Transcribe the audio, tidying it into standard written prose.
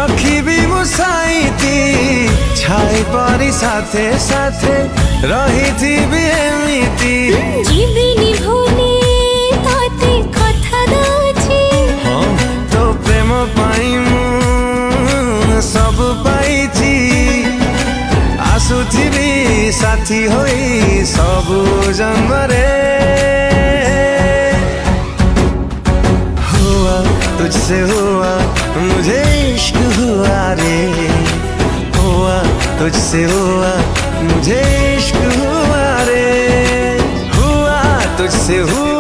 रखी मुसाई छाई परी साथे साथे रही थी भी एमिति जीविनी भूले ताते कथा दउछि तो प्रेम पाई मु सब पाइछि आसुथिबी साथी होई सब जन्मरे हुआ तुझसे हुआ मुझे इश्क हुआ रे हुआ तुझसे हुआ मुझे इश्क हुआ रे हुआ तुझसे हुआ